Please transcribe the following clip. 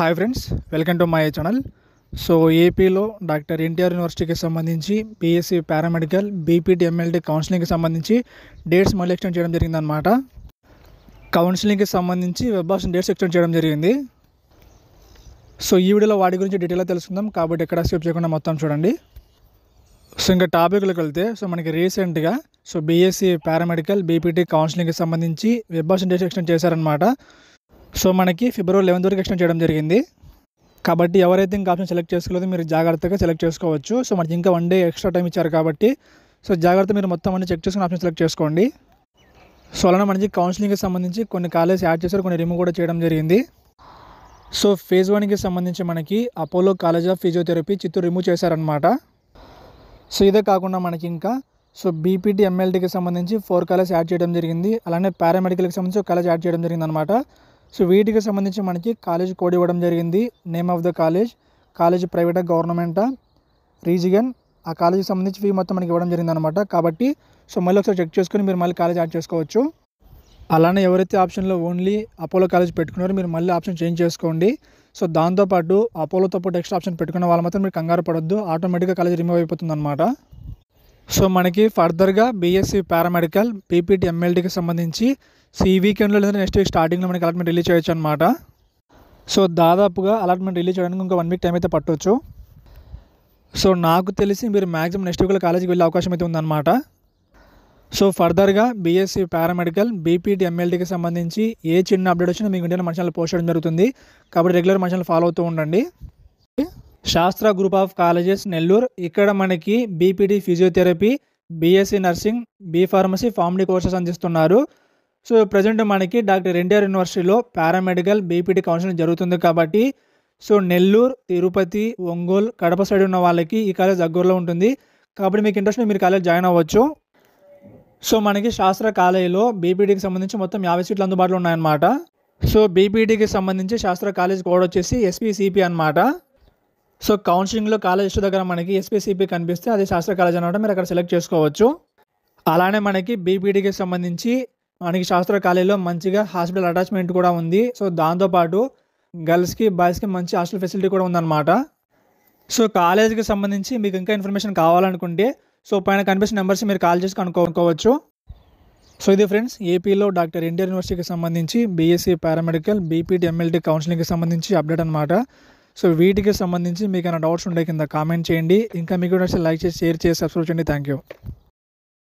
Hi friends, welcome to my channel. So ఏపీలో doctor NTR యూనివర్సిటీకి సంబంధించి బీఎస్సీ పారామెడికల్ బీపీటీ ఎంఎల్టీ కౌన్సిలింగ్కి సంబంధించి డేట్స్ మళ్ళీ ఎక్స్టెండ్ చేయడం జరిగిందనమాట. కౌన్సిలింగ్కి సంబంధించి వెబ్ ఆప్షన్ డేట్స్ ఎక్స్టెండ్ చేయడం జరిగింది. సో ఈ వీడియోలో వాటి గురించి డీటెయిల్గా తెలుసుకుందాం, కాబట్టి ఎక్కడ స్కిప్ చేయకుండా మొత్తం చూడండి. సో ఇంకా టాపిక్లోకి వెళ్తే మనకి రీసెంట్గా బీఎస్సీ పారామెడికల్ బీపీటీ కౌన్సిలింగ్కి సంబంధించి వెబ్ ఆప్షన్ డేట్స్ ఎక్స్టెండ్ చేశారనమాట. సో మనకి ఫిబ్రవరి 11 వరకు ఎక్స్టెండ్ చేయడం జరిగింది. కాబట్టి ఎవరైతే ఇంకా ఆప్షన్ సెలెక్ట్ చేసుకోలేదో మీరు జాగ్రత్తగా సెలెక్ట్ చేసుకోవచ్చు. సో మనకి ఇంకా 1 డే ఎక్స్ట్రా టైం ఇచ్చారు కాబట్టి జాగ్రత్త మీరు మొత్తం అన్ని చెక్ చేసుకుని ఆప్షన్ సెలెక్ట్ చేసుకోండి. సో అలానే మనకి కౌన్సిలింగ్కి సంబంధించి కొన్ని కాలేజ్ యాడ్ చేశారు, కొన్ని రిమూవ్ కూడా చేయడం జరిగింది. సో ఫేజ్ 1కి సంబంధించి మనకి Apollo college of physiotherapy Chittoor remove చేశారనమాట. సో ఇదే కాకుండా మనకి ఇంకా బీపీటీ ఎంఎల్టీకి సంబంధించి 4 కాలేజ్ యాడ్ చేయడం జరిగింది. అలానే పారామెడికల్కి సంబంధించి ఒక కాలేజ్ యాడ్ చేయడం జరిగింది అనమాట. సో వీటికి సంబంధించి మనకి కాలేజ్ కోడ్ ఇవ్వడం జరిగింది. నేమ్ ఆఫ్ ద కాలేజ్ ప్రైవేటా గవర్నమెంటా రీజియన్, ఆ కాలేజీకి సంబంధించి ఫీ మొత్తం మనకి ఇవ్వడం జరిగింది అనమాట. కాబట్టి మళ్ళీ ఒకసారి చెక్ చేసుకుని మీరు మళ్ళీ కాలేజ్ యాడ్ చేసుకోవచ్చు. అలానే ఎవరైతే ఆప్షన్లో ఓన్లీ అపోలో కాలేజ్ పెట్టుకున్నారో మీరు మళ్ళీ ఆప్షన్ చేంజ్ చేసుకోండి. సో దాంతోపాటు అపోలోతో పాటు ఎక్స్ట్రా ఆప్షన్ పెట్టుకున్న వాళ్ళు మాత్రం మీరు కంగారు పడొద్దు, ఆటోమేటిక్గా కాలేజ్ రిమూవ్ అయిపోతుంది అనమాట. సో మనకి ఫర్దర్గా బీఎస్సీ పారామెడికల్ బీపీటీ ఎంఎల్టీకి సంబంధించి ఈ వీకెండ్లో లేదా నెక్స్ట్ వీక్ స్టార్టింగ్లో మనకి అలాట్మెంట్ రిలీజ్ చేయొచ్చు అనమాట. సో దాదాపుగా అలాట్మెంట్ రిలీజ్ చేయడానికి ఇంకా 1 వీక్ టైం అయితే పట్టవచ్చు. సో నాకు తెలిసి మీరు మ్యాక్సిమం నెక్స్ట్ వీక్లో కాలేజీకి వెళ్ళే అవకాశం అయితే ఉందన్నమాట. సో ఫర్దర్గా బీఎస్సీ పారామెడికల్ బీపీటీ ఎంఎల్టీకి సంబంధించి ఏ చిన్న అప్డేట్ వచ్చినా మీకు ఇండియన్ మన ఛానల్ పోస్ట్ చేయడం జరుగుతుంది. కాబట్టి రెగ్యులర్ మన ఛానల్ ఫాలో అవుతూ ఉండండి. శాస్త్ర గ్రూప్ ఆఫ్ కాలేజెస్ నెల్లూరు, ఇక్కడ మనకి BPT physiotherapy, BSc nursing, B pharmacy, PharmD courses అందిస్తున్నారు. సో ప్రజెంట్ మనకి డాక్టర్ ఎన్టీఆర్ యూనివర్సిటీలో పారామెడికల్ బీపీటీ కౌన్సిలింగ్ జరుగుతుంది. కాబట్టి నెల్లూరు, తిరుపతి, ఒంగోలు, కడప సైడ్ ఉన్న వాళ్ళకి ఈ కాలేజ్ దగ్గరలో ఉంటుంది. కాబట్టి మీకు ఇంట్రెస్ట్ మీరు కాలేజ్ జాయిన్ అవ్వచ్చు. సో మనకి శాస్త్ర కాలేజీలో బీపీటీకి సంబంధించి మొత్తం 50 సీట్లు అందుబాటులో ఉన్నాయన్నమాట. సో బీపీటీకి సంబంధించి శాస్త్ర కాలేజ్ కోడ్ వచ్చేసి ఎస్పీసీపీ అనమాట. సో కౌన్సిలింగ్లో కాలేజ్ దగ్గర మనకి ఎస్పీసీపీ కనిపిస్తే అది శాస్త్ర కాలేజ్ అనమాట, మీరు అక్కడ సెలెక్ట్ చేసుకోవచ్చు. అలానే మనకి బీపీటీకి సంబంధించి మనకి శాస్త్ర కాలేజీలో మంచిగా హాస్పిటల్ అటాచ్మెంట్ కూడా ఉంది. సో దాంతోపాటు గర్ల్స్కి బాయ్స్కి మంచి హాస్టల్ ఫెసిలిటీ కూడా ఉందన్నమాట. సో కాలేజీకి సంబంధించి మీకు ఇంకా ఇన్ఫర్మేషన్ కావాలనుకుంటే పైన కనిపిస్తున్న నెంబర్స్ మీరు కాల్ చేసి కనుక్కోవచ్చు. సో ఇది ఫ్రెండ్స్, ఏపీలో డాక్టర్ ఎన్టీఆర్ యూనివర్సిటీకి సంబంధించి బీఎస్సీ పారామెడికల్ బీపీటీ ఎంఎల్టీ కౌన్సిలింగ్కి సంబంధించి అప్డేట్ అనమాట. సో వీటికి సంబంధించి మీకు ఏమైనా డౌట్స్ ఉంటే కింద కామెంట్ చేయండి. ఇంకా మీకు లైక్ చేసి షేర్ చేసి సబ్స్క్రైబ్ చేయండి. Thank you.